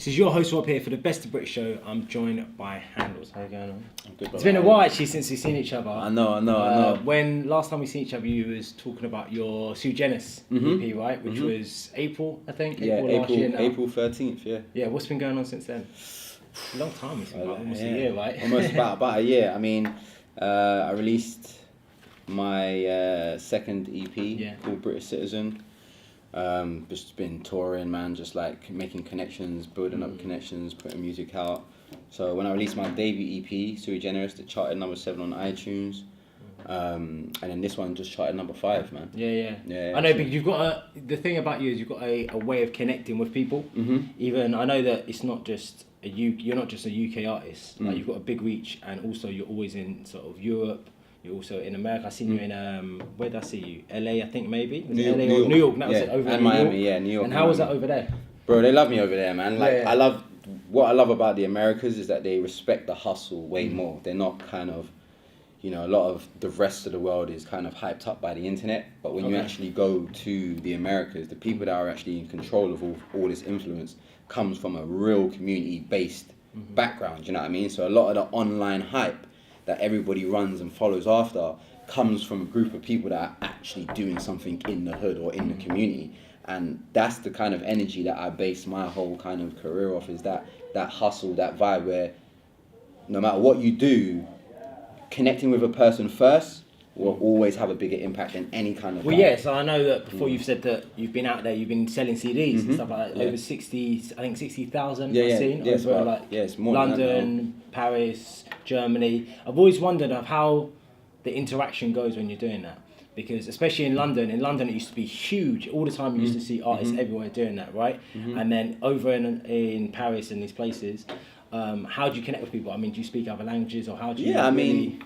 This is your host Rob here for the Best of British show. I'm joined by Handles. How you going on? I'm good, It's been a while actually since we've seen each other. I know. When last time we seen each other, you was talking about your Sue Genis EP, right? Which was April, I think. April last year now. April 13th, yeah. Yeah, what's been going on since then? A long time, it's been almost a year, right? Almost about a year. I mean, I released my second EP called British Citizen. Just been touring, man, just like making connections, building up connections, putting music out. So when I released my debut EP, Sui Generis, it charted number 7 on iTunes. And then this one just charted number 5, man. Yeah. I know, because you've got the thing about you is you've got a way of connecting with people. Even I know that it's not just you're not just a UK artist. Like you've got a big reach, and also you're always in sort of Europe. You're also in America. I seen you in where did I see you? LA, I think maybe. New York. New York. That was it, over and in New Miami, York. New York. And how was that over there? Bro, they love me over there, man. Like Yeah. what I love about the Americas is that they respect the hustle way more. They're not kind of, a lot of the rest of the world is kind of hyped up by the internet. But when you actually go to the Americas, the people that are actually in control of all this influence comes from a real community-based background. You know what I mean? So a lot of the online hype that everybody runs and follows after comes from a group of people that are actually doing something in the hood or in the community. And that's the kind of energy that I base my whole kind of career off, is that hustle, that vibe where no matter what you do, connecting with a person first will always have a bigger impact than any kind of vibe. So I know that before you've said that you've been out there, you've been selling CDs and stuff like that, over 60,000 I've seen, over it's more London, Paris, Germany. I've always wondered of how the interaction goes when you're doing that, because especially in London it used to be huge. All the time you used to see artists everywhere doing that, right? And then over in Paris and these places, how do you connect with people? I mean, do you speak other languages, or how do you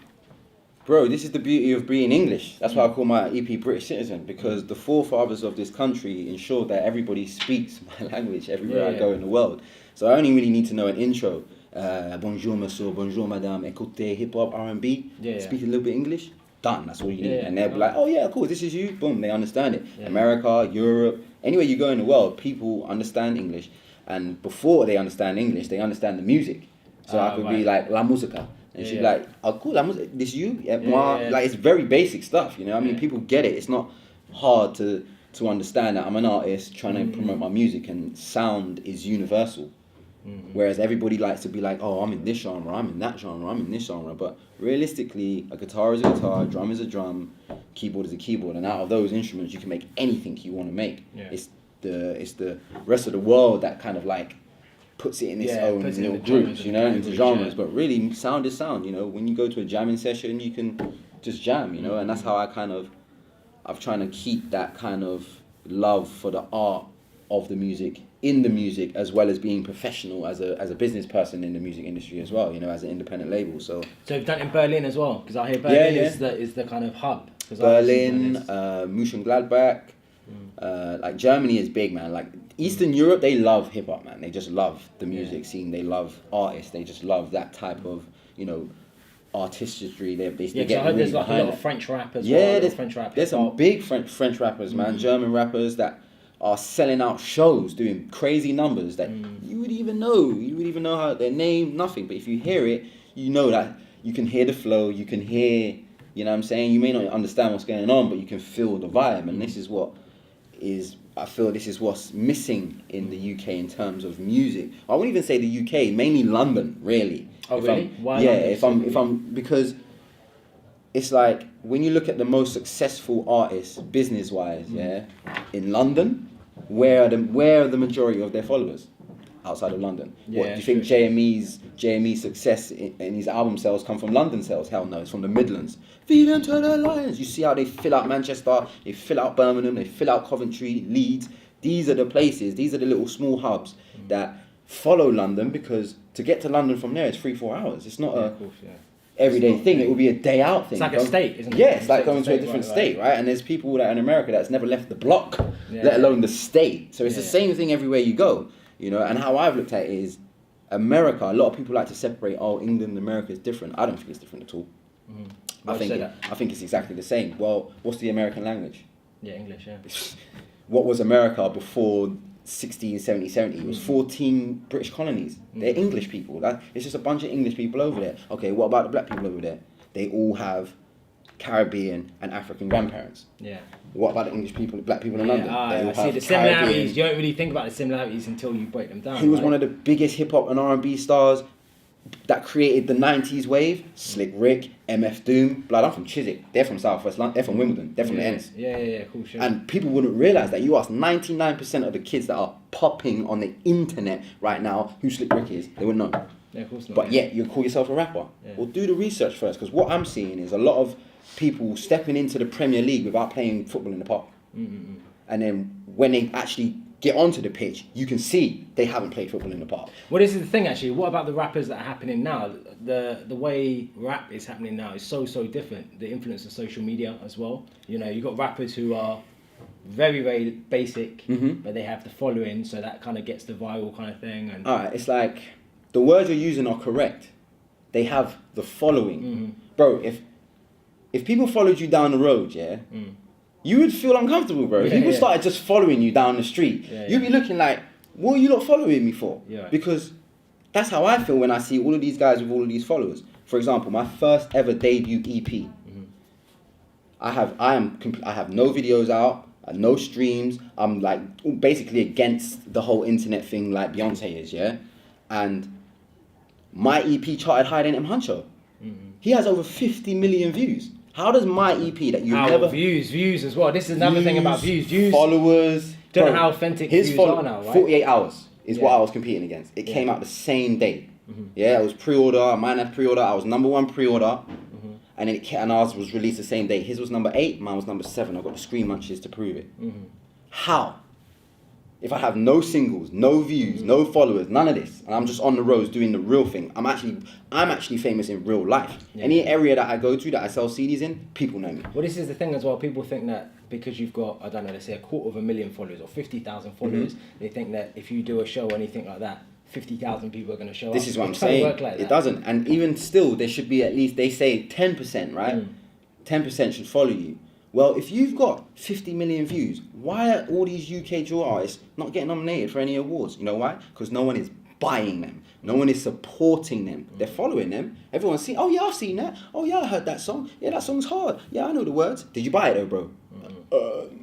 Bro, this is the beauty of being English. That's why I call my EP British Citizen, because the forefathers of this country ensured that everybody speaks my language everywhere I go in the world. So I only really need to know an intro. Bonjour, monsieur, bonjour, madame, écoutez hip-hop, R&B. Speak a little bit English. Done, that's all you need. And they'll be like, oh yeah, cool, this is you. Boom, they understand it. America, Europe, anywhere you go in the world, people understand English. And before they understand English, they understand the music. So I could be like, la música. And she'd be like, oh cool, this you? Like, it's very basic stuff, I mean, people get it. It's not hard to understand that I'm an artist trying to promote my music, and sound is universal. Whereas everybody likes to be like, oh, I'm in this genre, I'm in that genre, I'm in this genre. But realistically, a guitar is a guitar, drum is a drum, keyboard is a keyboard. And out of those instruments, you can make anything you want to make. It's the rest of the world that kind of like puts it in its own little groups, into genres. But really, sound is sound. When you go to a jamming session, you can just jam, and that's how I've trying to keep that kind of love for the art of the music in the music, as well as being professional as a business person in the music industry as well, as an independent label. So you've done it in Berlin as well, because I hear Berlin is the kind of hub. Berlin, Mönchengladbach, like Germany is big, man. Like Eastern Europe, they love hip hop, man. They just love the music scene. They love artists. They just love that type of, artistry. They get I heard really there's like a lot of French rap as well. There's some big French rappers, man. German rappers that are selling out shows, doing crazy numbers that you would even know how their name, nothing. But if you hear it, you know that you can hear the flow, you can hear, you know what I'm saying? You may not understand what's going on, but you can feel the vibe. And I feel this is what's missing in the UK in terms of music. I wouldn't even say the UK, mainly London, really. Oh, really? Why London? Because it's like, when you look at the most successful artists, business-wise, in London, where are the majority of their followers? Outside of London. What do you think JME's success in his album sales come from London sales? Hell no, it's from the Midlands. Feed them to the lions. You see how they fill out Manchester, they fill out Birmingham, they fill out Coventry, Leeds. These are the places, these are the little small hubs that follow London, because to get to London from there is 3-4 hours. It's not everyday thing. It will be a day out thing. It's like a state, isn't it? Yeah, it's like going to a different state, right? And there's people that in America that's never left the block, let alone the state. So it's the same thing everywhere you go. And how I've looked at it is, America, a lot of people like to separate, England and America is different. I don't think it's different at all. I think it's exactly the same. Well, what's the American language? Yeah, English, What was America before 16, 70, 70. It was 14 British colonies. They're English people. It's just a bunch of English people over there. Okay, what about the black people over there? They all have Caribbean and African grandparents. Yeah. What about the English people, the black people in London? I see the similarities. You don't really think about the similarities until you break them down. Who was one of the biggest hip hop and R&B stars that created the 90s wave? Slick Rick, MF Doom. Blood, I'm from Chiswick. They're from South West London. They're from Wimbledon. They're from the ends. Yeah, cool shit. And people wouldn't realise that. You ask 99% of the kids that are popping on the internet right now who Slick Rick is, they wouldn't know. Yeah, of course not. But yet, you call yourself a rapper. Yeah. Well, do the research first, because what I'm seeing is a lot of people stepping into the Premier League without playing football in the park. And then when they actually get onto the pitch, you can see they haven't played football in the park. Well, this is the thing, actually. What about the rappers that are happening now? The way rap is happening now is so different. The influence of social media as well. You know, you've got rappers who are very, very basic, but they have the following, so that kind of gets the viral kind of thing. And all right, it's like the words you're using are correct. They have the following. Bro, if people followed you down the road, you would feel uncomfortable, bro. If people started just following you down the street, you'd be looking like, what are you not following me for? Because that's how I feel when I see all of these guys with all of these followers. For example, my first ever debut EP. I have no videos out, no streams. I'm like basically against the whole internet thing like Beyonce is, and my EP charted higher than M. Huncho. He has over 50 million views. How does my EP that you never... Views as well. This is another thing about views. Followers. Don't know how authentic views are now, right? 48 hours is what I was competing against. It came out the same day. It was pre-order. Mine had pre-order. I was #1 pre-order. And then and ours was released the same day. His was number 8. Mine was number 7. I got the screen munches to prove it. How? If I have no singles, no views, no followers, none of this, and I'm just on the roads doing the real thing, I'm actually famous in real life. Any area that I go to that I sell CDs in, people know me. Well, this is the thing as well. People think that because you've got, I don't know, let's say 250,000 followers or 50,000 followers, they think that if you do a show or anything like that, 50,000 people are going to show up. This is what I'm saying. It doesn't. And even still, there should be at least, they say 10%, right? 10% should follow you. Well, if you've got 50 million views, why are all these UK drill artists not getting nominated for any awards? You know why? Because no one is buying them. No one is supporting them. They're following them. Everyone's seeing, oh yeah, I've seen that. Oh yeah, I heard that song. Yeah, that song's hard. Yeah, I know the words. Did you buy it though, bro?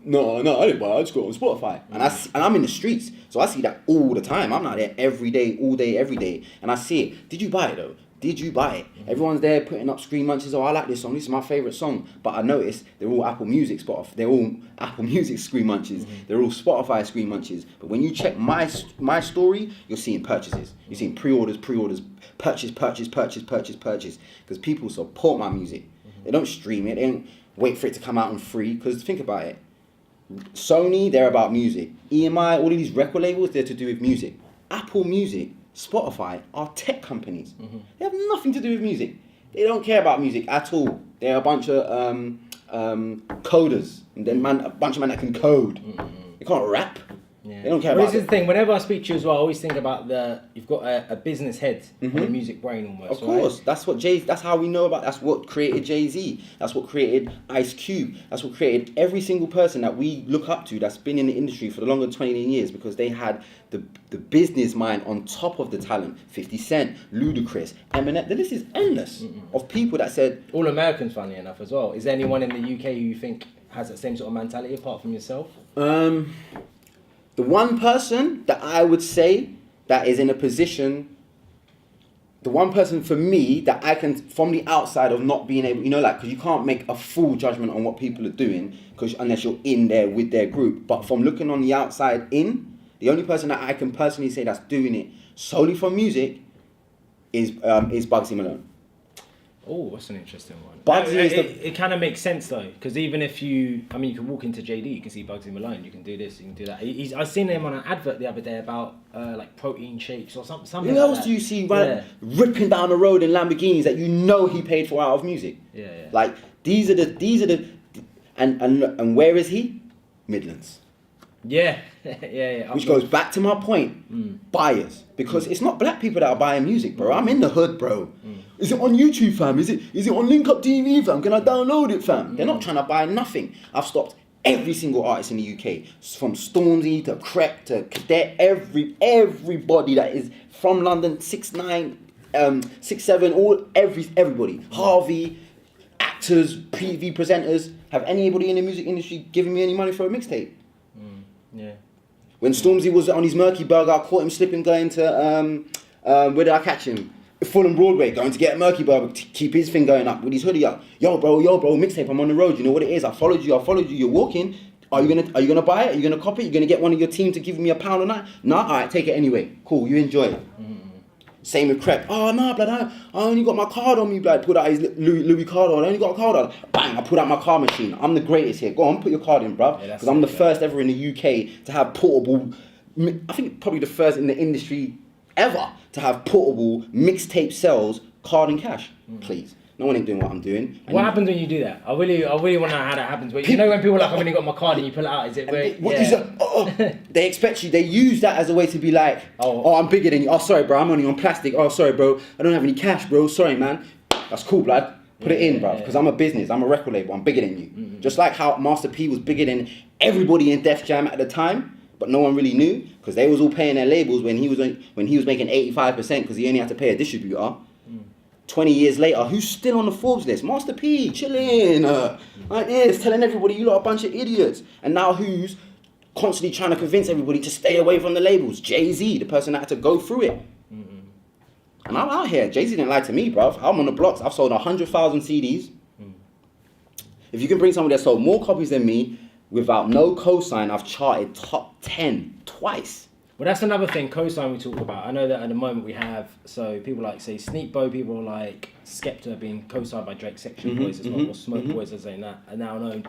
No, I didn't buy it. I just got it on Spotify. And I'm in the streets, so I see that all the time. I'm not there every day, all day, every day. And I see it. Did you buy it though? Did you buy it? Everyone's there putting up screen munches. Oh, I like this song. This is my favourite song. But I noticed they're all Apple Music Spotify. They're all Apple Music screen munches. They're all Spotify screen munches. But when you check my story, you're seeing purchases. You're seeing pre-orders, purchase. Because people support my music. They don't stream it. They don't wait for it to come out on free. Because think about it. Sony, they're about music. EMI, all of these record labels, they're to do with music. Apple Music, Spotify are tech companies. They have nothing to do with music. They don't care about music at all. They're a bunch of coders. And then a bunch of men that can code. They can't rap. They don't care about this is the thing. Whenever I speak to you as well, I always think about you've got a business head and a music brain almost. Of course. Right? That's how we know about. That's what created Jay-Z. That's what created Ice Cube. That's what created every single person that we look up to that's been in the industry for the longer than 20 years, because they had the business mind on top of the talent. 50 Cent, Ludacris, Eminem. The list is endless of people that said... All Americans, funny enough, as well. Is there anyone in the UK who you think has that same sort of mentality apart from yourself? The one person that I would say that is in a position, the one person for me that I can, from the outside of not being able, because you can't make a full judgment on what people are doing unless you're in there with their group. But from looking on the outside in, the only person that I can personally say that's doing it solely for music is Bugsy Malone. Oh, that's an interesting one. Bugsy it kind of makes sense though, because even if you can walk into JD, you can see Bugsy Malone, you can do this, you can do that. I've seen him on an advert the other day about like protein shakes or something. Who else do you see ripping down the road in Lamborghinis that he paid for out of music? Yeah. Like these are the and where is he? Midlands. Yeah. Which goes back to my point, buyers. Because it's not black people that are buying music, bro. I'm in the hood, bro. Is it on YouTube, fam? Is it on Link Up TV, fam? Can I download it, fam? They're not trying to buy nothing. I've stopped every single artist in the UK, from Stormzy to Crep to Cadet, everybody that is from London, 6ix9ine, 6ix7ine, everybody, Harvey, actors, TV presenters. Have anybody in the music industry given me any money for a mixtape? Yeah. When Stormzy was on his Murky Burger, I caught him slipping going to where did I catch him? Fulham Broadway, going to get a Murky Burger, keep his thing going up with his hoodie up. Yo bro, mixtape, I'm on the road. You know what it is? I followed you. You're walking. Are you gonna buy it? Are you gonna copy it? You're gonna get one of your team to give me £1 or not? Nah, alright, take it anyway. Cool, you enjoy it. Same with Crep. Oh no, blood, I only got my card on me, blood. Put out his Louis card on. I only got a card on. Bang! I put out my card machine. I'm the greatest here. Go on, put your card in, bruv. Because I'm the first ever in the UK to have portable. I think probably the first in the industry ever to have portable mixtape sales, card and cash. Please. No one ain't doing what I'm doing. And what happens when you do that? I really want to know how that happens. But you know when people are like, I've only got my card and you pull it out, is it where... They expect you, they use that as a way to be like, oh, I'm bigger than you. Oh, sorry, bro, I'm only on plastic. Oh, sorry, bro, I don't have any cash, bro. Sorry, man. That's cool, blood. Put it in, bro, because I'm a business. I'm a record label. I'm bigger than you. Just like how Master P was bigger than everybody in Def Jam at the time, but no one really knew because they was all paying their labels when he was making 85% because he only had to pay a distributor. 20 years later, who's still on the Forbes list? Master P, chilling, like this, telling everybody you lot are a bunch of idiots. And now who's constantly trying to convince everybody to stay away from the labels? Jay-Z, the person that had to go through it. And I'm out here. Jay-Z didn't lie to me, bruv. I'm on the blocks. I've sold 100,000 CDs. If you can bring somebody that sold more copies than me without no cosign, I've charted top 10 twice. Well, that's another thing, cosign we talk about. I know that at the moment we have, so people like, say, Sneakbo, people like Skepta being co-signed by Drake, Section Boys as well, or Smoke Boys as they are now known.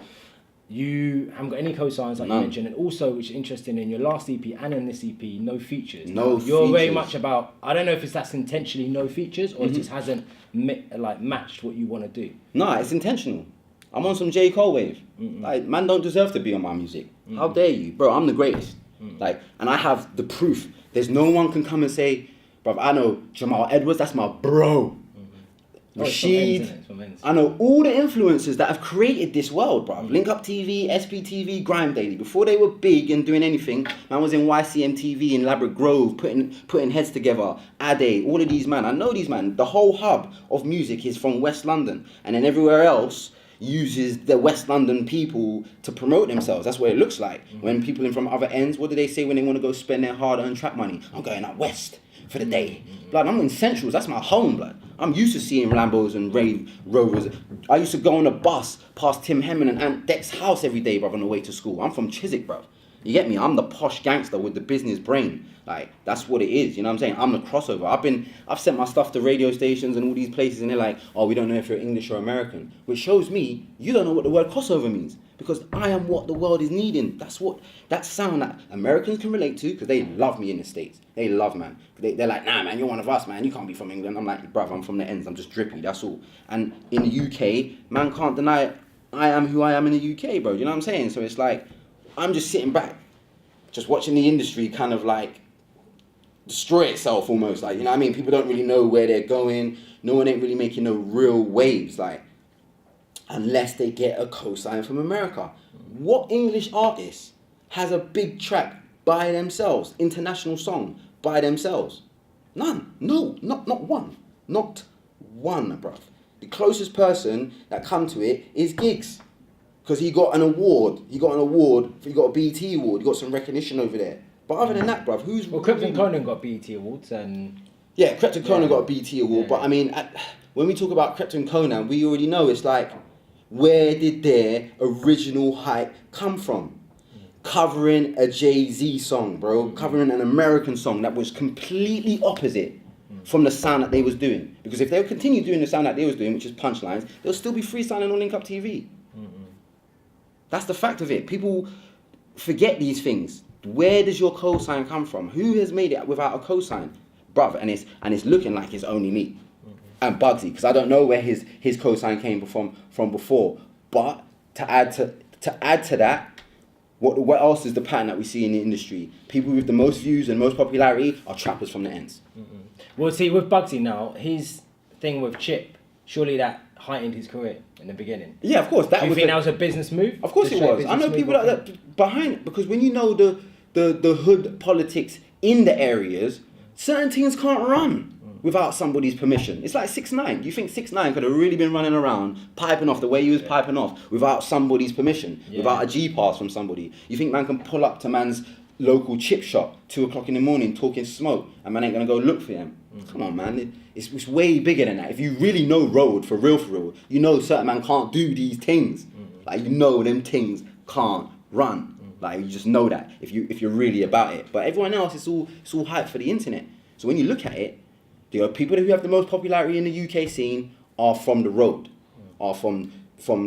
You haven't got any cosigns like you mentioned, and also, which is interesting, in your last EP and in this EP, no features. You're very much about, I don't know if that's intentionally no features, or it just hasn't matched what you want to do. Nah, it's intentional. I'm on some J. Cole wave. Like, man don't deserve to be on my music. How dare you? Bro, I'm the greatest. Like, and I have the proof. There's no one can come and say, bruv, I know Jamal Edwards, that's my bro. Rashid, I know all the influencers that have created this world, bruv. Link Up TV, SPTV, Grime Daily. Before they were big and doing anything, man was in YCM TV in Ladbroke Grove, putting heads together. Ade, all of these man. I know these man. The whole hub of music is from West London. And then everywhere else uses the West London people to promote themselves. That's what it looks like. When people in from other ends, what do they say when they want to go spend their hard-earned trap money? I'm going out west for the day. Blood, I'm in Centrals. That's my home, blood. I'm used to seeing Lambos and Range Rovers. I used to go on a bus past Tim Hemming and Aunt Deck's house every day, bruv, on the way to school. I'm from Chiswick, bruv. You get me? I'm the posh gangster with the business brain. Like, that's what it is, you know what I'm saying? I'm the crossover. I've sent my stuff to radio stations and all these places, and they're like, oh, we don't know if you're English or American. Which shows me you don't know what the word crossover means. Because I am what the world is needing. That's what, that sound that Americans can relate to, because they love me in the States. They love, man. They're like, nah, man, you're one of us, man. You can't be from England. I'm like, bruv, I'm from the ends. I'm just drippy, that's all. And in the UK, man can't deny I am who I am in the UK, bro. You know what I'm saying? So it's like, I'm just sitting back, just watching the industry kind of like destroy itself almost. Like, you know what I mean? People don't really know where they're going. No one ain't really making no real waves, like, unless they get a cosign from America. What English artist has a big track by themselves, international song by themselves? None. No, not one. Not one, bruv. The closest person that come to it is Giggs. Because he got an award. He got a BET award. He got some recognition over there. But other than that, bruv, who's... Well, Krypton Conan got BET awards and... Yeah, Krypton Conan got a BET award. Yeah. But I mean, when we talk about Krypton Conan, we already know it's like, where did their original hype come from? Covering a Jay-Z song, bro. Covering an American song that was completely opposite from the sound that they was doing. Because if they would continue doing the sound that they was doing, which is punchlines, they'll still be freestyling on Link Up TV. That's the fact of it. People forget these things. Where does your cosign come from? Who has made it without a cosign? Bruv, and it's looking like it's only me. And Bugsy, because I don't know where his cosign came from before. But to add to that, what else is the pattern that we see in the industry? People with the most views and most popularity are trappers from the ends. Well, see, with Bugsy now, his thing with Chip, surely that heightened his career in the beginning. Yeah, of course. Do you think that was a business move? Of course it was. I know people that behind, because when you know the hood politics in the areas, certain things can't run without somebody's permission. It's like 6ix9ine. You think 6ix9ine could have really been running around piping off the way he was piping off without somebody's permission, without a G pass from somebody? You think man can pull up to man's local chip shop 2 o'clock in the morning talking smoke and man ain't gonna go look for him? Come on, man. It's way bigger than that. If you really know road for real, you know certain man can't do these things. Like, you know them things can't run. Like, you just know that if you're really about it. But everyone else, it's all hype for the internet. So when you look at it, the people who have the most popularity in the UK scene are from the road, are from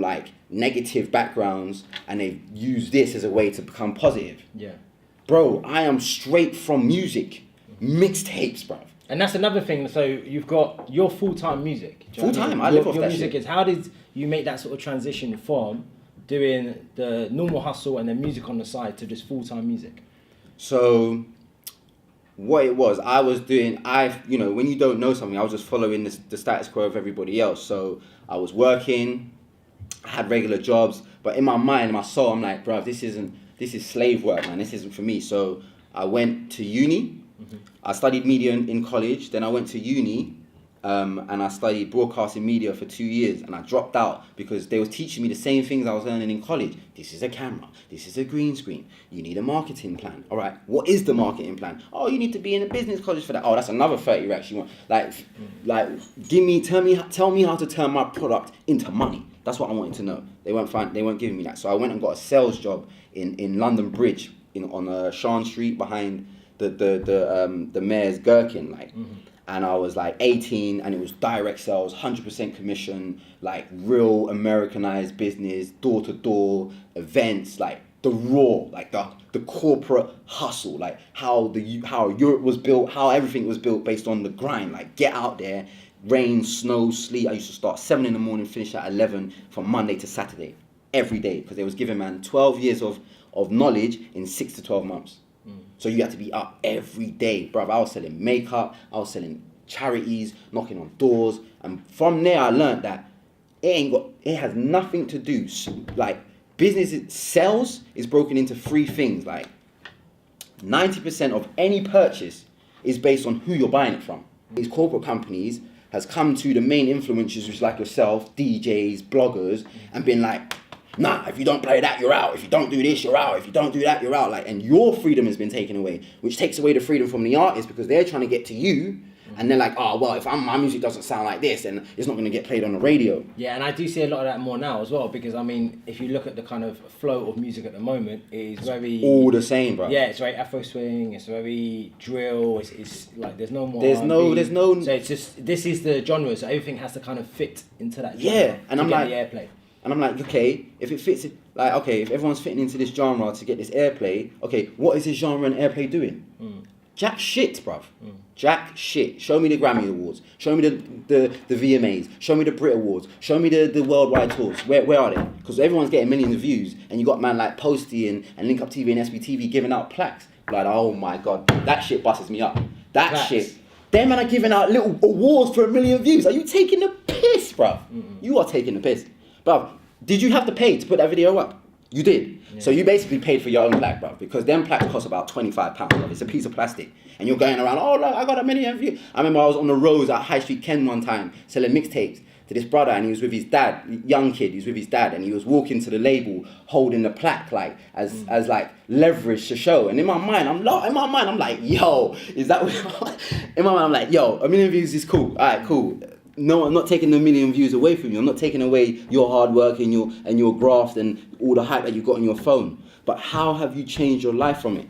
like negative backgrounds, and they use this as a way to become positive. Yeah. Bro, I am straight from music, mixtapes, bro. And that's another thing. So you've got your full-time music. Full-time, I live off that shit. Your music is, how did you make that sort of transition from doing the normal hustle and then music on the side to just full-time music? So what it was, I was doing, when you don't know something, I was just following the status quo of everybody else. So I was working, I had regular jobs, but in my mind, my soul, I'm like, bro, this is slave work, man. This isn't for me. So I went to uni. I studied media in college. Then I went to uni, and I studied broadcasting media for 2 years. And I dropped out because they was teaching me the same things I was learning in college. This is a camera. This is a green screen. You need a marketing plan. All right. What is the marketing plan? Oh, you need to be in a business college for that. Oh, that's another 30 racks you want. Tell me how to turn my product into money. That's what I wanted to know. They weren't giving me that. So I went and got a sales job in London Bridge on Sean Street behind the mayor's gherkin, and I was like 18, and it was direct sales, 100% commission, like real Americanized business, door to door events, like the raw, like the corporate hustle, like how Europe was built, how everything was built based on the grind. Like, get out there, rain, snow, sleet. I used to start 7 in the morning, finish at 11 from Monday to Saturday, every day, because they was giving man 12 years of knowledge in 6 to 12 months. So you had to be up every day, bruv. I was selling makeup, I was selling charities, knocking on doors, and from there I learned that it has nothing to do, like, business sales is broken into 3 things. Like, 90% of any purchase is based on who you're buying it from. These corporate companies has come to the main influencers, which like yourself, DJs, bloggers, and been like, nah, if you don't play that, you're out. If you don't do this, you're out. If you don't do that, you're out. Like, and your freedom has been taken away, which takes away the freedom from the artist, because they're trying to get to you, and they're like, oh, well, if my music doesn't sound like this, then it's not going to get played on the radio. Yeah, and I do see a lot of that more now as well, because, I mean, if you look at the kind of flow of music at the moment, it's very... all the same, bro. Yeah, it's very Afro swing, it's very drill, it's like, there's no more There's no... So it's just, this is the genre, so everything has to kind of fit into that genre. Yeah, and I'm like... the airplay. And I'm like, okay, if it fits, like, okay, if everyone's fitting into this genre to get this airplay, okay, what is this genre and airplay doing? Jack shit, bruv. Jack shit. Show me the Grammy Awards. Show me the VMAs. Show me the Brit Awards. Show me the worldwide tours. Where are they? Because everyone's getting millions of views, and you got man like Posty and Link Up TV and SBTV giving out plaques. Like, oh my God, that shit busses me up. That shit. Them man are giving out little awards for 1 million views. Are you taking the piss, bruv? You are taking the piss. Bruv, did you have to pay to put that video up? You did. Yeah. So you basically paid for your own plaque, bruv, because them plaques cost about £25, bruv. It's a piece of plastic. And you're going around, oh, look, I got 1 million views. I remember I was on the roads at High Street Ken one time selling mixtapes to this brother, and he was with his dad, young kid, he was with his dad, and he was walking to the label holding the plaque, like, as like leverage to show. And in my mind, I'm like, yo, is that what... In my mind, I'm like, yo, 1 million views is cool. All right, cool. No, I'm not taking the 1 million views away from you. I'm not taking away your hard work and your graft and all the hype that you got on your phone. But how have you changed your life from it?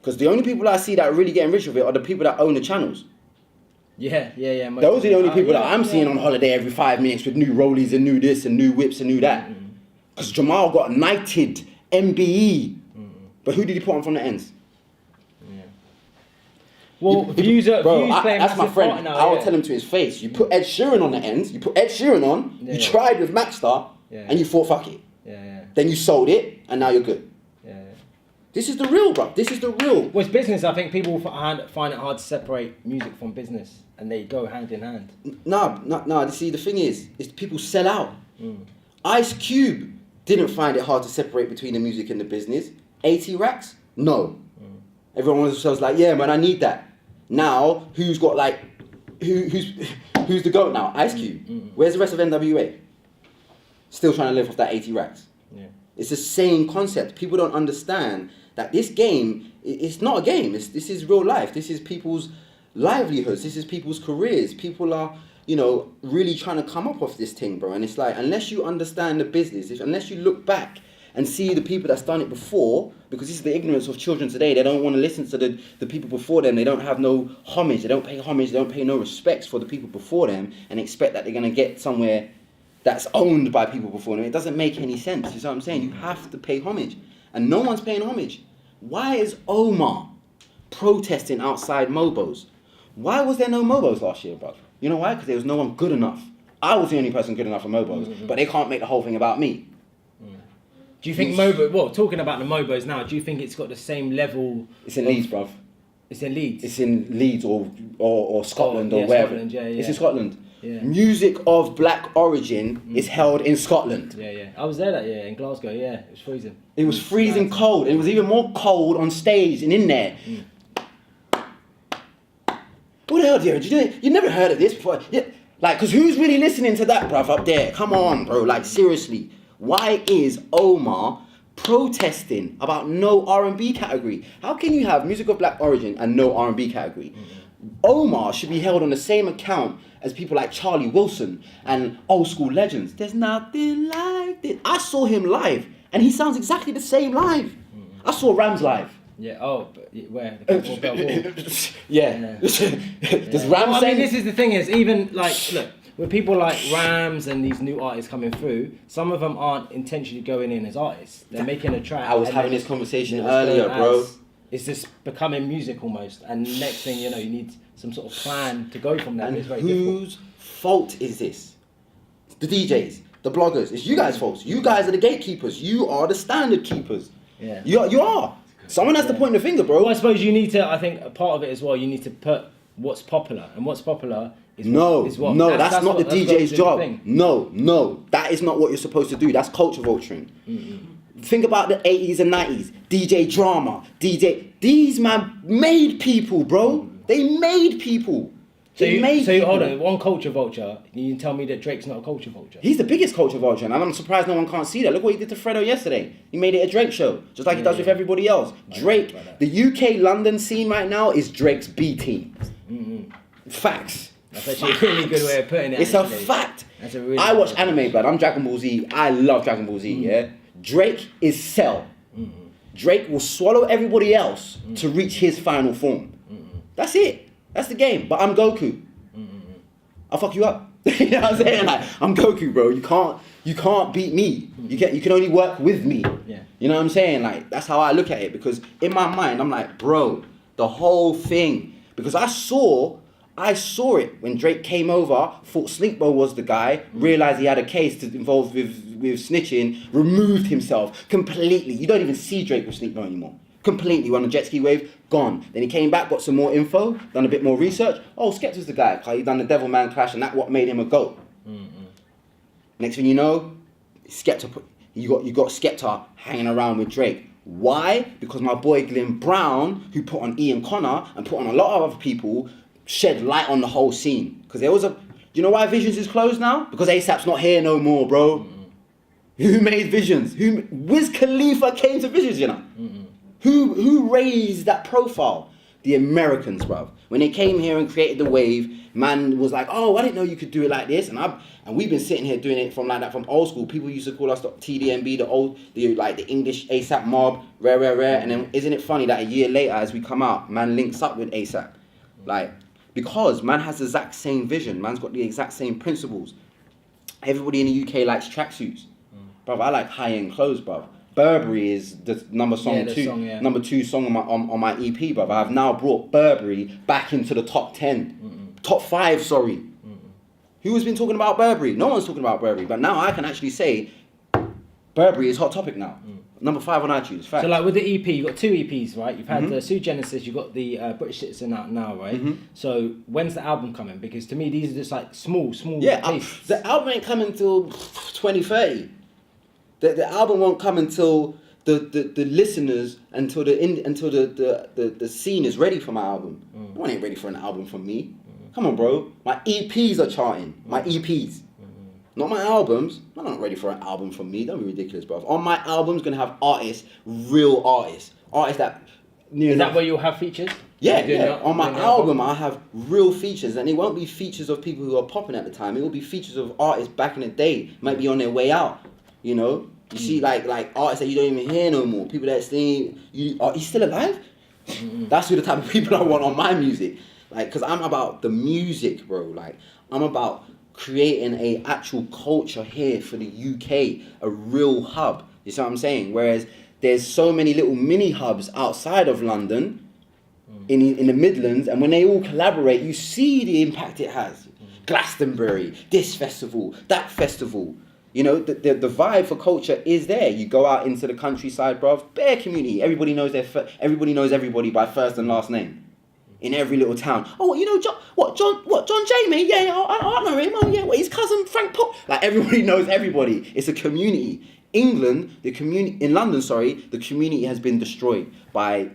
Because the only people I see that are really getting rich with it are the people that own the channels. Yeah. Those are the only people that I'm seeing on holiday every 5 minutes with new rollies and new this and new whips and new that. Because Jamal got knighted, MBE. But who did he put on from the ends? Well, views that's my friend. I will tell him to his face. You put Ed Sheeran on the ends. You put Ed Sheeran on. You tried with Maxstar, and you thought fuck it. Then you sold it, and now you're good. This is the real, bro. This is the real. Well, it's business. I think people find it hard to separate music from business, and they go hand in hand. No. See, the thing is people sell out. Ice Cube didn't find it hard to separate between the music and the business. 80 racks? No. Everyone was like, yeah, man, I need that. Now, who's got like, who's the GOAT now? Ice Cube. Where's the rest of NWA? Still trying to live off that 80 racks. Yeah. It's the same concept. People don't understand that this game, it's not a game. This is real life. This is people's livelihoods. This is people's careers. People are, really trying to come up off this thing, bro. And it's like, unless you understand the business, unless you look back and see the people that's done it before, because this is the ignorance of children today. They don't want to listen to the people before them. They don't have no homage. They don't pay homage. They don't pay no respects for the people before them and expect that they're going to get somewhere that's owned by people before them. It doesn't make any sense. You see what I'm saying? You have to pay homage. And no one's paying homage. Why is Omar protesting outside Mobos? Why was there no Mobos last year, bro? You know why? Because there was no one good enough. I was the only person good enough for Mobos, but they can't make the whole thing about me. Do you think talking about the Mobos now, do you think it's got the same level? It's in Leeds, bruv. It's in Leeds? It's in Leeds or Scotland or wherever. Scotland, yeah. It's in Scotland. Yeah. Music of black origin is held in Scotland. Yeah. I was there that year in Glasgow, yeah. It was freezing. It was freezing cold. It was even more cold on stage and in there. What the hell, dear? You never heard of this before? Yeah. Like, because who's really listening to that, bruv, up there? Come on, bro. Like, seriously. Why is Omar protesting about no R&B category? How can you have music of black origin and no R&B category? Omar should be held on the same account as people like Charlie Wilson and old school legends. There's nothing like this. I saw him live, and he sounds exactly the same live. I saw Rams live. Yeah. Oh, where? Yeah. Does Rams? I mean, this is the thing is even like look. With people like Rams and these new artists coming through, some of them aren't intentionally going in as artists. They're making a track. I was having this conversation earlier, bro. It's just becoming music almost. And next thing you know, you need some sort of plan to go from that. And it's very whose fault is this? The DJs, the bloggers. It's you guys' fault. You guys are the gatekeepers. You are the standard keepers. Yeah. You are. Someone has to point the finger, bro. Well, I suppose you need to, I think a part of it as well, you need to put what's popular. And what's popular is what. No, that's not the DJ's job. No, that is not what you're supposed to do. That's culture vulturing. Think about the 80s and 90s. DJ drama, these man made people, bro. They made people. So hold on, one culture vulture, you tell me that Drake's not a culture vulture? He's the biggest culture vulture, and I'm surprised no one can't see that. Look what he did to Fredo yesterday. He made it a Drake show, just like he does with everybody else. Drake, the UK London scene right now is Drake's B team. Facts. That's actually a really good way of putting it. It's a fact. I watch anime, but I'm Dragon Ball Z. I love Dragon Ball Z, yeah? Drake is Cell. Drake will swallow everybody else to reach his final form. That's it. That's the game. But I'm Goku. I'll fuck you up. You know what I'm saying? Like, I'm Goku, bro. You can't beat me. You can only work with me. Yeah. You know what I'm saying? Like, that's how I look at it. Because in my mind, I'm like, bro, the whole thing. Because I saw it when Drake came over, thought Slinkbo was the guy, realised he had a case involved with snitching, removed himself completely. You don't even see Drake with Slinkbo anymore. Completely. Went on a jet ski wave, gone. Then he came back, got some more info, done a bit more research. Oh, Skepta's the guy. He done the Devilman Clash, and that's what made him a GOAT. Next thing you know, Skepta, you got Skepta hanging around with Drake. Why? Because my boy Glenn Brown, who put on Ian Connor and put on a lot of other people, shed light on the whole scene. Because there was you know why Visions is closed now? Because ASAP's not here no more, bro. Who made Visions? Wiz Khalifa came to Visions, you know? Who raised that profile? The Americans, bruv. When they came here and created the wave, man was like, oh, I didn't know you could do it like this. And we've been sitting here doing it from old school. People used to call us the TDNB, the English ASAP mob, rare. And then isn't it funny that a year later, as we come out, man links up with ASAP? Like, because man has the exact same vision. Man's got the exact same principles. Everybody in the UK likes tracksuits. Bruv, I like high-end clothes, bruv. Burberry is the number two song on my EP, bruv. I have now brought Burberry back into the top 10. Top 5, sorry. Who has been talking about Burberry? No one's talking about Burberry. But now I can actually say Burberry is hot topic now. Number 5 on iTunes. Fact. So like with the EP, you've got 2 EPs, right? You've had the Sue Genesis, you've got the British Citizen out now, right? So when's the album coming? Because to me, these are just like small tastes. The album ain't coming until 2030. The album won't come until the listeners, until the scene is ready for my album. No one ain't ready for an album from me. Come on, bro. My EPs are charting. My EPs. Not my albums. I'm not ready for an album from me. Don't be ridiculous, bro. On my album's gonna have artists, real artists that. Is that where you'll have features? Yeah. On my album, I'll have real features, and it won't be features of people who are popping at the time. It will be features of artists back in the day, might be on their way out. You know, you see, like artists that you don't even hear no more. People that say, are you still alive? That's who the type of people I want on my music. Like, cause I'm about the music, bro. Like, I'm about creating a actual culture here for the UK, a real hub. You see what I'm saying? Whereas there's so many little mini hubs outside of London, in the Midlands, and when they all collaborate, you see the impact it has. Glastonbury, this festival, that festival. You know, the vibe for culture is there. You go out into the countryside, bruv, bare community. Everybody knows everybody by first and last name. In every little town. Oh, you know, John Jamie? Yeah, I know him. Oh, yeah, his cousin Frank Pop. Like, everybody knows everybody. It's a community. In London, the community has been destroyed by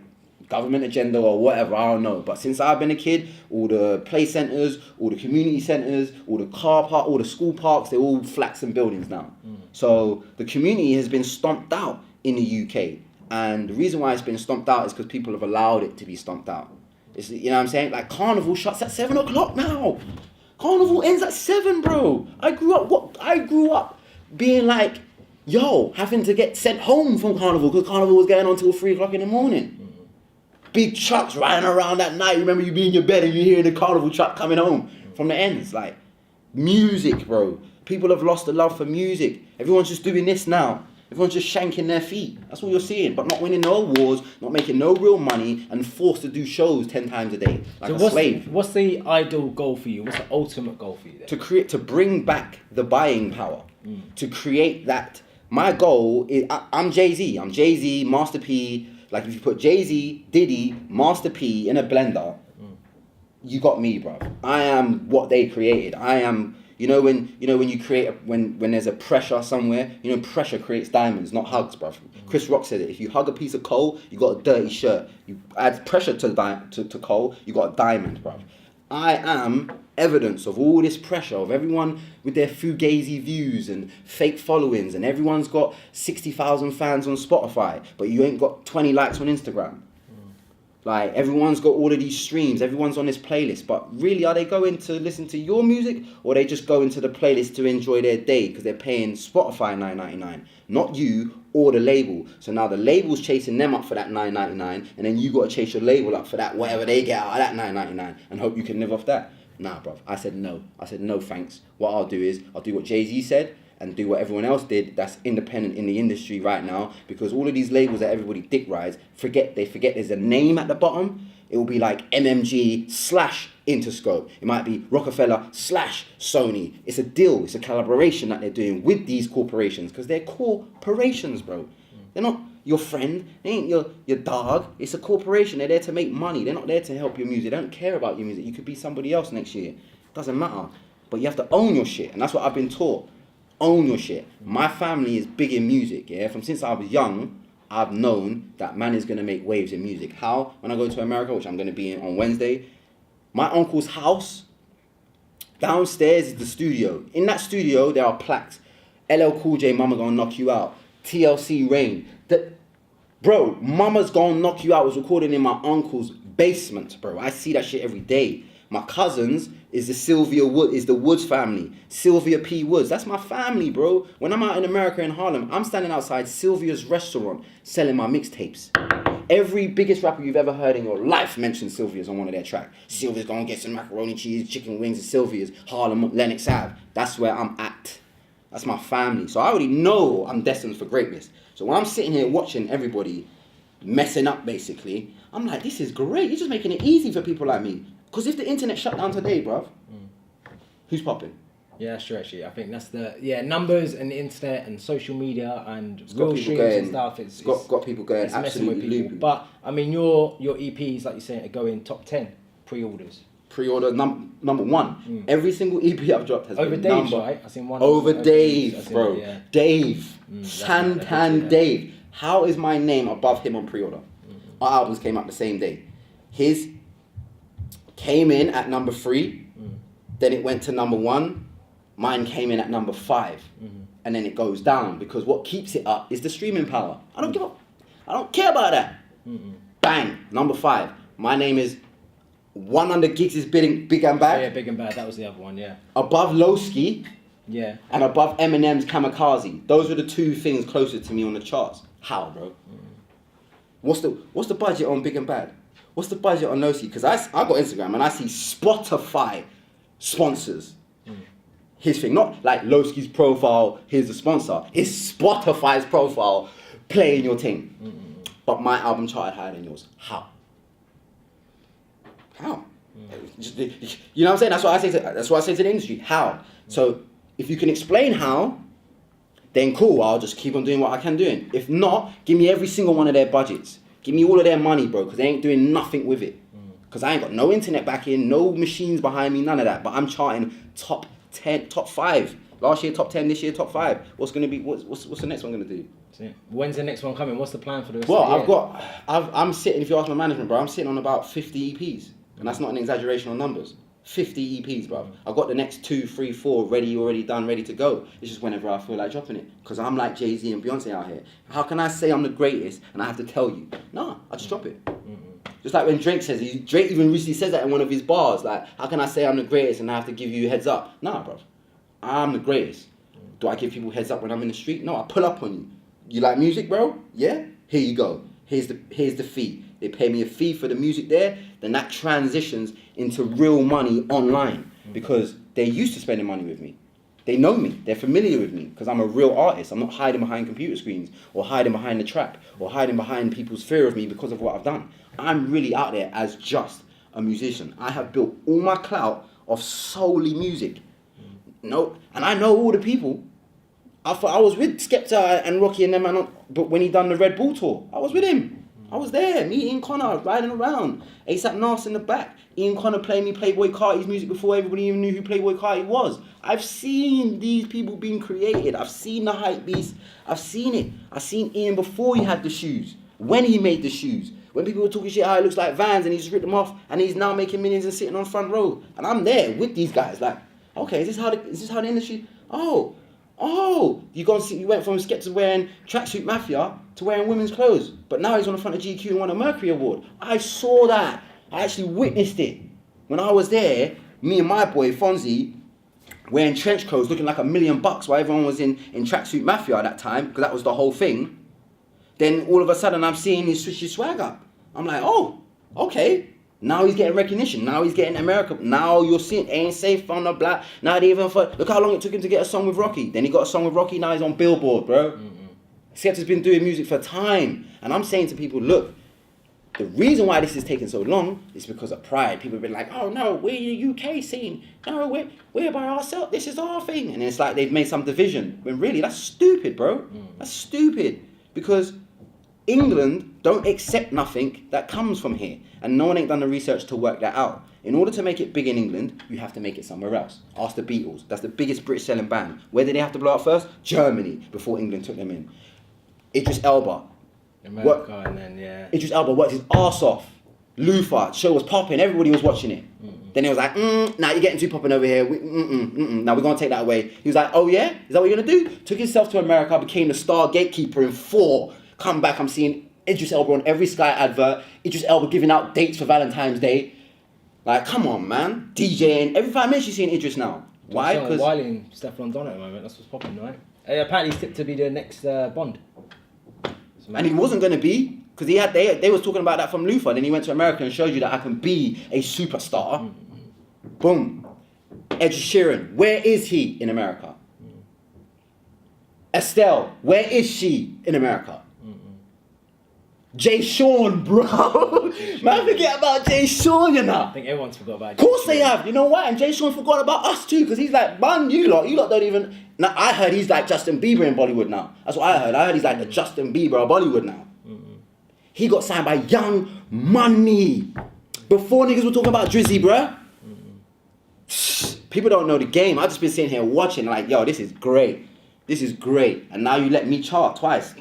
government agenda or whatever, I don't know. But since I've been a kid, all the play centres, all the community centres, all the car park, all the school parks, they're all flats and buildings now. So the community has been stomped out in the UK. And the reason why it's been stomped out is because people have allowed it to be stomped out. You know what I'm saying? Like, Carnival shuts at 7 o'clock now. Carnival ends at 7, bro. I grew up being like, having to get sent home from Carnival because Carnival was going on till 3 o'clock in the morning. Big trucks riding around at night. Remember you being in your bed and you hearing the Carnival truck coming home from the ends. Like, music, bro. People have lost the love for music. Everyone's just doing this now. Everyone's just shanking their feet. That's all you're seeing. But not winning no awards, not making no real money, and forced to do shows 10 times a day. Like a slave. What's the ideal goal for you? What's the ultimate goal for you then? To bring back the buying power. To create that. My goal is, I'm Jay-Z. I'm Jay-Z, Master P. Like, if you put Jay-Z, Diddy, Master P in a blender, you got me, bro. I am what they created. I am... You know when you create when there's a pressure somewhere, pressure creates diamonds, not hugs, bruv. Chris Rock said it. If you hug a piece of coal, you got a dirty shirt. You add pressure to coal, you got a diamond, bruv. I am evidence of all this pressure of everyone with their fugazi views and fake followings, and everyone's got 60,000 fans on Spotify, but you ain't got 20 likes on Instagram. Like, everyone's got all of these streams, everyone's on this playlist, but really, are they going to listen to your music, or are they just going to the playlist to enjoy their day because they're paying Spotify $9.99, not you or the label? So now the label's chasing them up for that $9.99, and then you got to chase your label up for that whatever they get out of that $9.99 and hope you can live off that. Nah, bruv. I said no. No thanks. What I'll do is I'll do what Jay-Z said, and do what everyone else did that's independent in the industry right now, because all of these labels that everybody dick rides, they forget there's a name at the bottom. It will be like MMG / Interscope. It might be Rockefeller / Sony. It's a deal, it's a collaboration that they're doing with these corporations, because they're corporations, bro. They're not your friend, they ain't your dog. It's a corporation. They're there to make money. They're not there to help your music. They don't care about your music. You could be somebody else next year. Doesn't matter. But you have to own your shit, and that's what I've been taught. Own your shit. My family is big in music, yeah? From since I was young, I've known that man is going to make waves in music. How? When I go to America, which I'm going to be in on Wednesday, my uncle's house, downstairs is the studio. In that studio, there are plaques. LL Cool J, Mama Gonna Knock You Out. TLC Rain. Bro, Mama's Gonna Knock You Out was recorded in my uncle's basement, bro. I see that shit every day. My cousins is the Woods family. Sylvia P. Woods. That's my family, bro. When I'm out in America in Harlem, I'm standing outside Sylvia's restaurant selling my mixtapes. Every biggest rapper you've ever heard in your life mentions Sylvia's on one of their tracks. Sylvia's gonna get some macaroni cheese, chicken wings, and Sylvia's Harlem, Lenox Ave. That's where I'm at. That's my family. So I already know I'm destined for greatness. So when I'm sitting here watching everybody messing up, basically, I'm like, this is great. You're just making it easy for people like me. Because if the internet shut down today, bruv, who's popping? Yeah, that's true actually. I think that's numbers and the internet and social media and real people streams going- and stuff. It's got people going it's messing with absolutely people. loopy. But I mean, your EPs, like you're saying, are going top 10 pre-orders. Pre-order number one. Every single EP I've dropped has Over been Dave's, number right? I seen one over Dave's, Dave, I seen bro. it, yeah. Dave, Definitely, Santan Dave. How is my name above him on pre-order? Our albums came out the same day. His came in at number 3, then it went to number 1. Mine came in at number 5, and then it goes down because what keeps it up is the streaming power. I don't care about that. Bang, number 5. My name is 100 gigs is big and bad. Oh, yeah, Big and Bad. That was the other one. Yeah. Above Lowski. Yeah. And above Eminem's Kamikaze. Those are the 2 things closer to me on the charts. How, bro? What's the budget on Big and Bad? What's the budget on Lowski? Because I got Instagram and I see Spotify sponsors his thing. Not like Lowski's profile, here's the sponsor. It's Spotify's profile playing your thing. But my album charted higher than yours. How? Just, you know what I'm saying? That's what I say to the industry. How? So if you can explain how, then cool, I'll just keep on doing what I can doing. If not, give me every single one of their budgets. Give me all of their money, bro, because they ain't doing nothing with it. Because I ain't got no internet backing, no machines behind me, none of that. But I'm charting top 10, top 5. Last year top 10, this year top 5. What's gonna be? What's the next one gonna do? When's the next one coming? What's the plan for the rest of the year? I'm sitting. If you ask my management, bro, I'm sitting on about 50 EPs, and that's not an exaggeration on numbers. 50 EPs, bro. I've got the next 2, 3, 4 already done, ready to go. It's just whenever I feel like dropping it. Because I'm like Jay-Z and Beyonce out here. How can I say I'm the greatest and I have to tell you? Nah, I just drop it. Just like when Drake says, Drake even recently says that in one of his bars, like, how can I say I'm the greatest and I have to give you a heads up? Nah, bro. I'm the greatest. Do I give people heads up when I'm in the street? No, I pull up on you. You like music, bro? Yeah? Here you go. Here's the fee. They pay me a fee for the music there, then that transitions into real money online because they're used to spending money with me. They know me. They're familiar with me because I'm a real artist. I'm not hiding behind computer screens or hiding behind the trap or hiding behind people's fear of me because of what I've done. I'm really out there as just a musician. I have built all my clout off solely music. No, and I know all the people. I was with Skepta and Rocky and them, man, but when he done the Red Bull tour, I was with him. I was there, me, Ian Connor, riding around. A$AP Nas in the back. Ian Connor playing me Playboy Carti's music before everybody even knew who Playboy Carti was. I've seen these people being created. I've seen the hype beast. I've seen it. I've seen Ian before he had the shoes. When he made the shoes. When people were talking shit how it looks like Vans and he just ripped them off and he's now making millions and sitting on front row. And I'm there with these guys like, okay, is this how the industry... Oh, you went from Skepta wearing tracksuit mafia to wearing women's clothes, but now he's on the front of GQ and won a Mercury Award. I saw that. I actually witnessed it. When I was there, me and my boy Fonzie wearing trench coats, looking like $1 million while everyone was in tracksuit mafia at that time, because that was the whole thing. Then all of a sudden I'm seeing his switch his swag up. I'm like, oh, okay. Now he's getting recognition. Now he's getting America. Now you're seeing Ain't Safe on the Black. Now they even look how long it took him to get a song with Rocky. Then he got a song with Rocky. Now he's on Billboard, bro. Skepta's been doing music for time, and I'm saying to people, look, the reason why this is taking so long is because of pride. People have been like, oh no, we're the UK scene. No, we're by ourselves. This is our thing, and it's like they've made some division. When really, that's stupid, bro. That's stupid because England don't accept nothing that comes from here. And no one ain't done the research to work that out. In order to make it big in England, you have to make it somewhere else. Ask the Beatles. That's the biggest British selling band. Where did they have to blow up first? Germany, before England took them in. Idris Elba. America and then, yeah. Idris Elba worked his arse off. Luther, show was popping. Everybody was watching it. Then he was like, nah, you're getting too popping over here. Now we're going to take that away. He was like, oh yeah? Is that what you're going to do? Took himself to America, became the star gatekeeper in 4. Come back, I'm seeing Idris Elba on every Sky advert. Idris Elba giving out dates for Valentine's Day. Like, come on, man. DJing. Every 5 minutes you're seeing Idris now. Why? Because Wiley and Stefflon Don at the moment. That's what's popping, right? Apparently he's tipped to be the next Bond. And he wasn't going to be. Because they was talking about that from Luther. Then he went to America and showed you that I can be a superstar. Boom. Ed Sheeran. Where is he in America? Estelle. Where is she in America? Jay Sean, bro. Man, forget about Jay Sean, you know. I think everyone's forgot about. Of course they have. You know why? And Jay Sean forgot about us too, because he's like, man, you lot don't even. Now I heard he's like Justin Bieber in Bollywood now. That's what I heard. I heard he's like the Justin Bieber of Bollywood now. He got signed by Young Money. Before niggas were talking about Drizzy, bruh. People don't know the game. I've just been sitting here watching like, yo, this is great. This is great. And now you let me chart twice.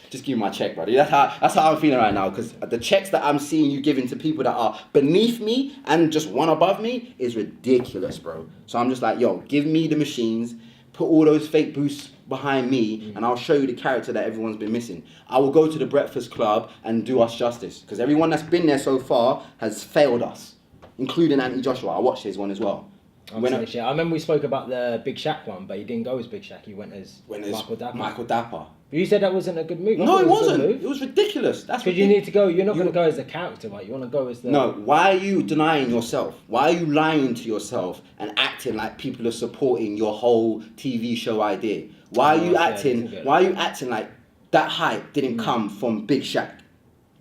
Just give me my check, brother. That's how I'm feeling right now. Because the checks that I'm seeing you giving to people that are beneath me and just one above me is ridiculous, bro. So I'm just like, yo, give me the machines. Put all those fake boosts behind me, and I'll show you the character that everyone's been missing. I will go to the Breakfast Club and do us justice, because everyone that's been there so far has failed us, including Anthony Joshua. I watched his one as well. I remember we spoke about the Big Shaq one, but he didn't go as Big Shaq. He went as Michael Dapper. But you said that wasn't a good move. No, it wasn't. It was ridiculous. That's because you need to go. You're not going to go as the character, right? You want to go as the. No. Why are you denying yourself? Why are you lying to yourself and acting like people are supporting your whole TV show idea? Why are you acting? Why are you acting like that hype didn't come from Big Shaq?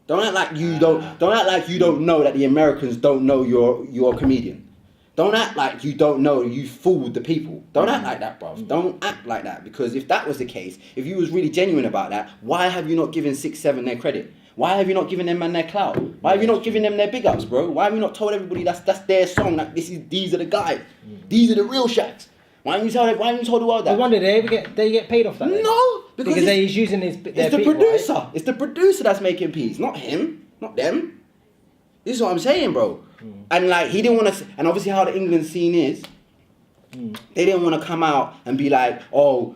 Don't act like you don't. Don't act like you don't know that the Americans don't know you're a comedian. Don't act like you don't know you fooled the people. Don't act like that, bruv. Don't act like that, because if that was the case, if you was really genuine about that, why have you not given 6, 7 their credit? Why have you not given them man their clout? Why have you not given them their big ups, bro? Why have you not told everybody that's their song? Like these are the guys. These are the real Shaqs. Why haven't you told the world that? I wonder, they get paid off that? No, because he's using their it's the producer. Right? It's the producer that's making peace, not him, not them. This is what I'm saying, bro. And like he didn't want to, and obviously how the England scene is, they didn't want to come out and be like, oh,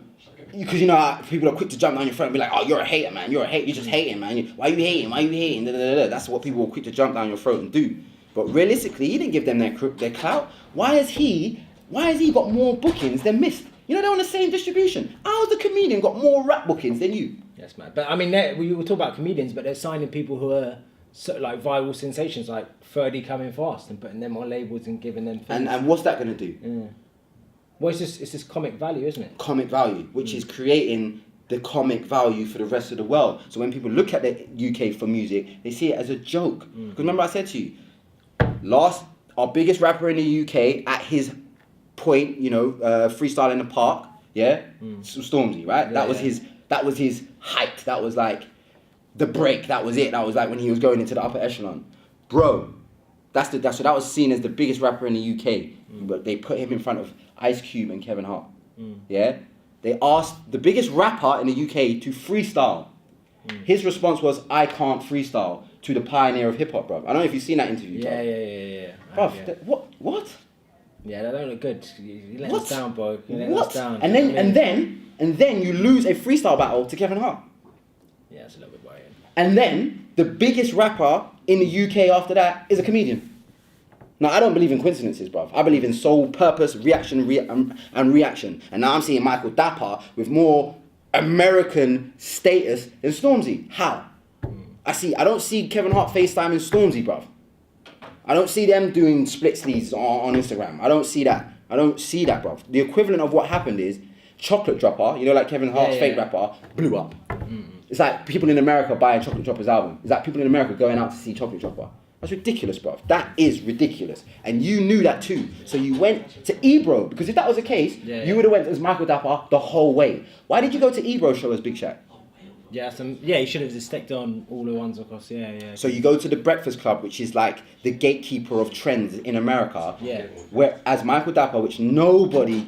because you know how people are quick to jump down your throat and be like, oh, you're a hater, man. You're just hating, man. Why are you hating? Why are you hating? Da, da, da, da. That's what people were quick to jump down your throat and do. But realistically, he didn't give them their clout. Why has he got more bookings than Mist? You know, they're on the same distribution. How's the comedian got more rap bookings than you? Yes, man. But I mean, we were talking about comedians, but they're signing people who are like viral sensations, like 30 coming fast, and putting them on labels and giving them things. And what's that going to do? Yeah. Well, it's just comic value, isn't it? Comic value, which is creating the comic value for the rest of the world. So when people look at the UK for music, they see it as a joke. Because remember I said to you, our biggest rapper in the UK at his point, you know, freestyle in the park, yeah, Stormzy, right? Yeah, that was his height. That was like the break. That was it. That was like when he was going into the upper echelon, bro. That was seen as the biggest rapper in the UK, but they put him in front of Ice Cube and Kevin Hart. Yeah, they asked the biggest rapper in the UK to freestyle. His response was, "I can't freestyle," to the pioneer of hip hop, bro. I don't know if you've seen that interview. Yeah. Bro, what? Yeah, that don't look good. You let us down, bro. You let us down. And then you lose a freestyle battle to Kevin Hart. Yeah, it's a little bit worrying. And then the biggest rapper in the UK after that is a comedian. Now, I don't believe in coincidences, bruv. I believe in sole purpose, reaction, and reaction. And now I'm seeing Michael Dapper with more American status than Stormzy. How? I don't see Kevin Hart FaceTiming Stormzy, bruv. I don't see them doing split sleeves on Instagram. I don't see that, bruv. The equivalent of what happened is Chocolate Dropper, you know, like Kevin Hart's fake rapper, blew up. It's like people in America buying Chocolate Dropper's album. It's like people in America going out to see Chocolate Dropper. That's ridiculous, bruv. That is ridiculous. And you knew that too. So you went to Ebro, because if that was the case, you would have went as Michael Dapper the whole way. Why did you go to Ebro's show as Big Shaq? Yeah, you should have just sticked on all the ones across. Yeah. So you go to the Breakfast Club, which is like the gatekeeper of trends in America. Yeah. Whereas Michael Dapper, which nobody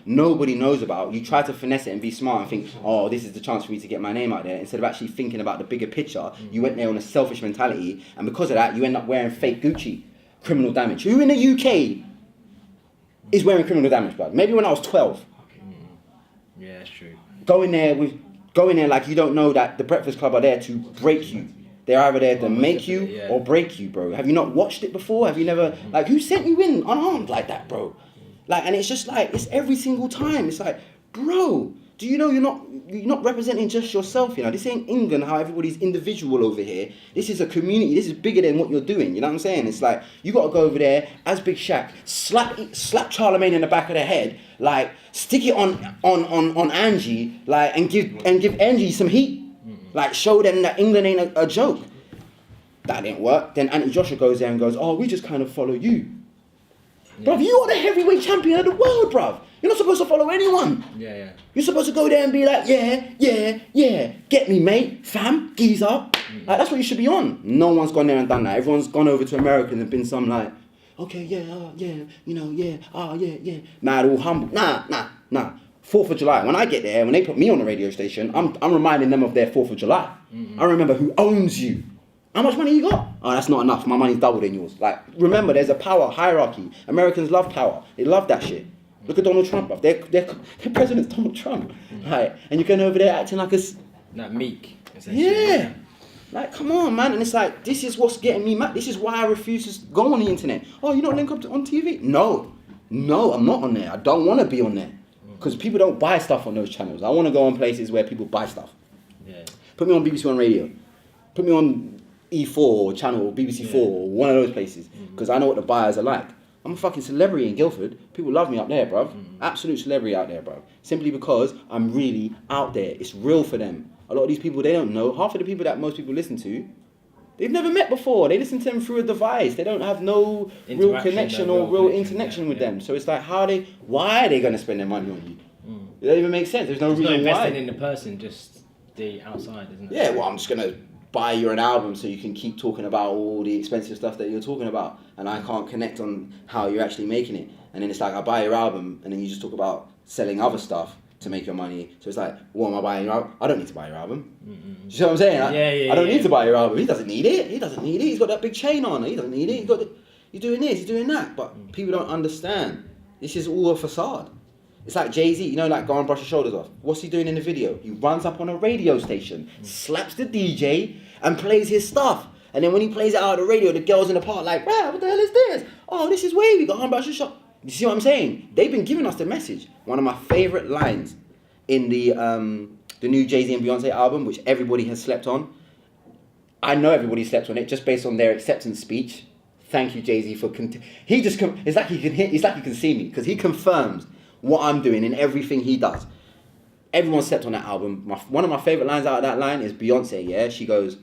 knows about, you try to finesse it and be smart and think, oh, this is the chance for me to get my name out there. Instead of actually thinking about the bigger picture, you went there on a selfish mentality, and because of that, you end up wearing fake Gucci. Criminal Damage. Who in the UK is wearing Criminal Damage, blood? Maybe when I was 12. Yeah, that's true. Go in there like you don't know that the Breakfast Club are there to break you. They're either there to make you or break you, bro. Have you not watched it before? Have you never, like, who sent you in unarmed like that, bro? Like, and it's just like, it's every single time. It's like, bro, do you know you're not representing just yourself, you know? This ain't England, how everybody's individual over here. This is a community. This is bigger than what you're doing, you know what I'm saying? It's like, you got to go over there as Big Shaq, slap Charlemagne in the back of the head, like, stick it on Angie, like, and give Angie some heat. Like, show them that England ain't a joke. That didn't work. Then Anthony Joshua goes there and goes, oh, we just kind of follow you. Yeah. Bruv, you are the heavyweight champion of the world, bruv. You're not supposed to follow anyone. Yeah. You're supposed to go there and be like, yeah. Get me, mate. Fam, geezer. Mm-hmm. Like, that's what you should be on. No one's gone there and done that. Everyone's gone over to America and been some like, okay, Mad, all humble. Nah. 4th of July. When I get there, when they put me on the radio station, I'm reminding them of their 4th of July. Mm-hmm. I remember who owns you. How much money you got? Oh, that's not enough. My money's double than yours. Like, remember, there's a power hierarchy. Americans love power. They love that shit. Look at Donald Trump, bruv. Their president's Donald Trump. Right? And you're going over there acting like a... Like meek. Yeah. Like, come on, man. And it's like, this is what's getting me mad. This is why I refuse to go on the internet. Oh, you're not linked up on TV? No, I'm not on there. I don't want to be on there. Because people don't buy stuff on those channels. I want to go on places where people buy stuff. Yeah. Put me on BBC One Radio. Put me on E4 or channel or BBC 4 or one of those places. Because I know what the buyers are like. I'm a fucking celebrity in Guildford. People love me up there, bruv. Absolute celebrity out there, bruv. Simply because I'm really out there. It's real for them. A lot of these people, they don't know. Half of the people that most people listen to, they've never met before. They listen to them through a device. They don't have no real connection or real interconnection with them. So it's like, why are they going to spend their money on you? It doesn't even make sense. There's no reason why. It's not investing in the person, just the outside, isn't it? Yeah, well, I'm just going to buy you an album so you can keep talking about all the expensive stuff that you're talking about. And I can't connect on how you're actually making it. And then it's like, I buy your album and then you just talk about selling other stuff to make your money. So it's like, what am I buying your album? I don't need to buy your album. Mm-hmm. You see what I'm saying? I don't need to buy your album. He doesn't need it. He's got that big chain on. He doesn't need it. He's doing this, he's doing that. But people don't understand. This is all a facade. It's like Jay-Z, you know, like go and brush your shoulders off. What's he doing in the video? He runs up on a radio station, slaps the DJ, and plays his stuff. And then when he plays it out of the radio, the girls in the park like, wow, what the hell is this? Oh, this is wavy. Go and brush your shoulders. You see what I'm saying? They've been giving us the message. One of my favourite lines in the new Jay-Z and Beyonce album, which everybody has slept on. I know everybody slept on it just based on their acceptance speech. Thank you, Jay-Z, for it's like he can see me because he confirms what I'm doing in everything he does. Everyone slept on that album. One of my favourite lines out of that line is Beyonce, yeah? She goes,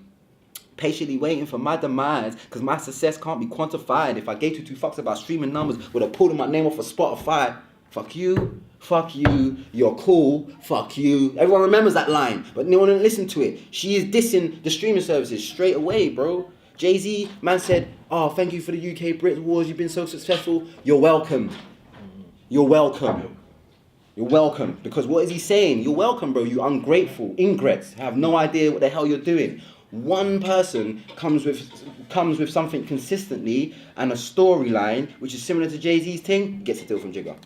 patiently waiting for my demise, because my success can't be quantified. If I gave two fucks about streaming numbers, would have pulled my name off of Spotify. Fuck you, you're cool, fuck you. Everyone remembers that line, but no one listened to it. She is dissing the streaming services straight away, bro. Jay-Z, man said, oh, thank you for the UK Brit Wars, you've been so successful. You're welcome. You're welcome. You're welcome. Because what is he saying? You're welcome, bro. You ungrateful ingrates. Have no idea what the hell you're doing. One person comes with something consistently and a storyline which is similar to Jay-Z's thing, gets a deal from Jigga.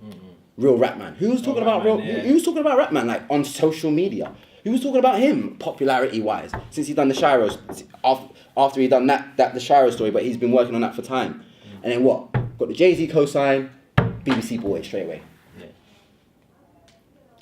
Mm-hmm. Real rap man. Who was talking about Who was talking about rap man like on social media? Who was talking about him popularity wise since he done the Shiro after he done that the Shiro story, but he's been working on that for time. Mm-hmm. And then what? Got the Jay-Z cosign. BBC bought it straight away. Yeah.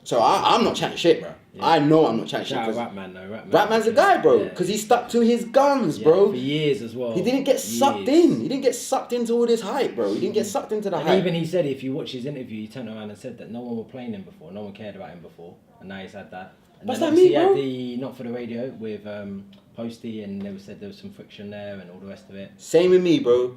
So I'm not chatting shit, bro. Yeah. I know I'm not chatting shit. Rapman though. Rapman's a guy, bro, because he stuck to his guns, bro. For years as well. He didn't get sucked in. He didn't get sucked into all this hype, bro. He didn't get sucked into the hype. Even he said, if you watch his interview, he turned around and said that no one was playing him before, no one cared about him before, and now he's had that. And what's then that mean, bro? He had the Not For The Radio with Posty, and they said there was some friction there and all the rest of it. Same with me, bro.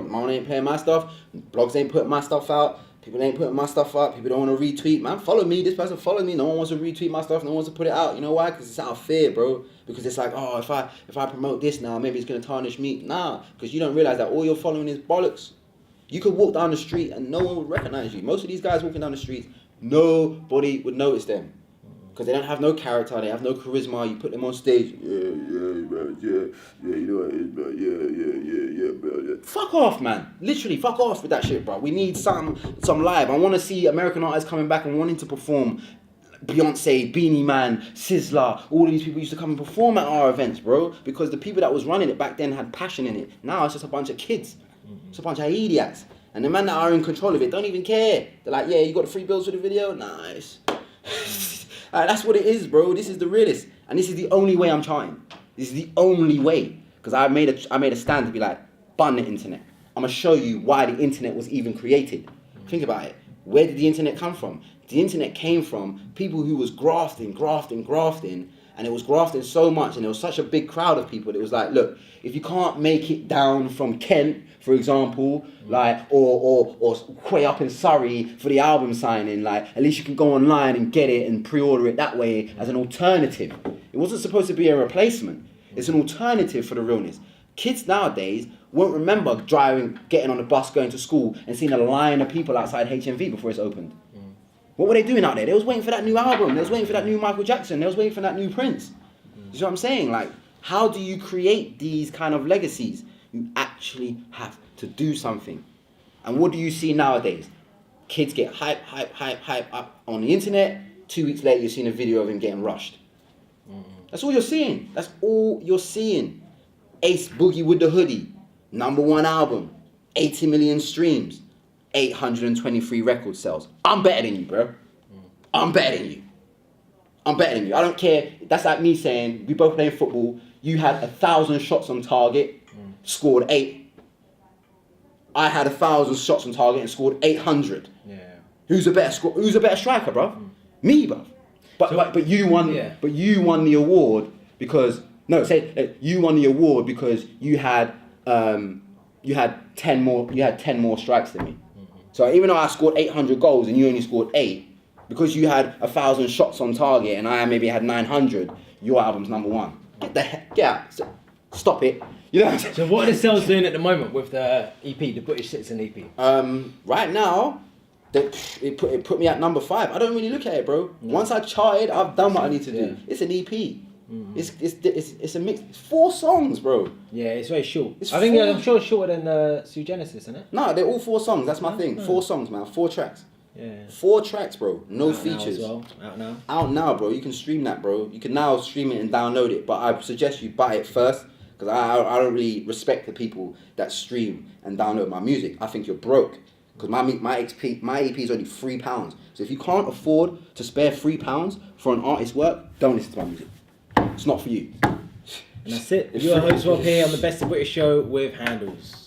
Mine ain't playing my stuff. Blogs ain't putting my stuff out. People ain't putting my stuff up. People don't want to retweet. Man, follow me. This person follow me. No one wants to retweet my stuff. No one wants to put it out. You know why? Because it's out of fear, bro. Because it's like, oh, if I promote this now, maybe it's going to tarnish me. Nah, because you don't realize that all you're following is bollocks. You could walk down the street and no one would recognize you. Most of these guys walking down the street, nobody would notice them. Because they don't have no character, they have no charisma. You put them on stage, you know what it is, bro. Yeah, bro. Fuck off, man. Literally, fuck off with that shit, bro. We need some live. I want to see American artists coming back and wanting to perform. Beyonce, Beanie Man, Sizzler, all of these people used to come and perform at our events, bro. Because the people that was running it back then had passion in it. Now it's just a bunch of kids. It's a bunch of idiots. And the men that are in control of it don't even care. They're like, yeah, you got the free bills for the video? Nice. That's what it is, bro. This is the realest. And this is the only way I'm charting. This is the only way. Because I made a stand to be like, bun the internet. I'm going to show you why the internet was even created. Think about it. Where did the internet come from? The internet came from people who was grafting, And it was grafted so much, and there was such a big crowd of people. It was like, look, if you can't make it down from Kent, for example, like, or way up in Surrey for the album signing, like, at least you can go online and get it and pre-order it that way as an alternative. It wasn't supposed to be a replacement. It's an alternative for the realness. Kids nowadays won't remember getting on the bus, going to school, and seeing a line of people outside HMV before it's opened. What were they doing out there? They was waiting for that new album. They was waiting for that new Michael Jackson. They was waiting for that new Prince. You know what I'm saying? Like, how do you create these kind of legacies? You actually have to do something. And what do you see nowadays? Kids get hype up on the internet. 2 weeks later, you're seeing a video of him getting rushed. That's all you're seeing. That's all you're seeing. Ace Boogie with the Hoodie, #1 album, 80 million streams, 823 record sales. I'm better than you, bro. I'm better than you. I'm better than you. I don't care. That's like me saying, we both playing football. You had 1,000 shots on target, scored 8. I had 1,000 shots on target and scored 800. Yeah. Who's a better striker, bro? Me, bro. But you won. Yeah. But you won the award because you won the award because you had 10 more strikes than me. So even though I scored 800 goals and you only scored 8, because you had 1,000 shots on target and I maybe had 900, your album's #1. Get out. Stop it. You know. So what are the sales doing at the moment with the EP, the British Citizen EP? Right now, it put me at #5. I don't really look at it, bro. Once I charted, I've done what I need to do. It's an EP. It's a mix. It's 4 songs, bro. Yeah, it's very short. I'm sure it's shorter than Sue Genesis, isn't it? No, they're all 4 songs. That's my thing. 4 songs, man. 4 tracks. Yeah. 4 tracks, bro. No out features. Now as well. Out now. Out now, bro. You can stream that, bro. You can now stream it and download it. But I suggest you buy it first, because I don't really respect the people that stream and download my music. I think you're broke. Because my EP is only £3. So if you can't afford to spare £3 for an artist's work, don't listen to my music. It's not for you. And that's it. You're host Rob here on the Best of British show with Handles.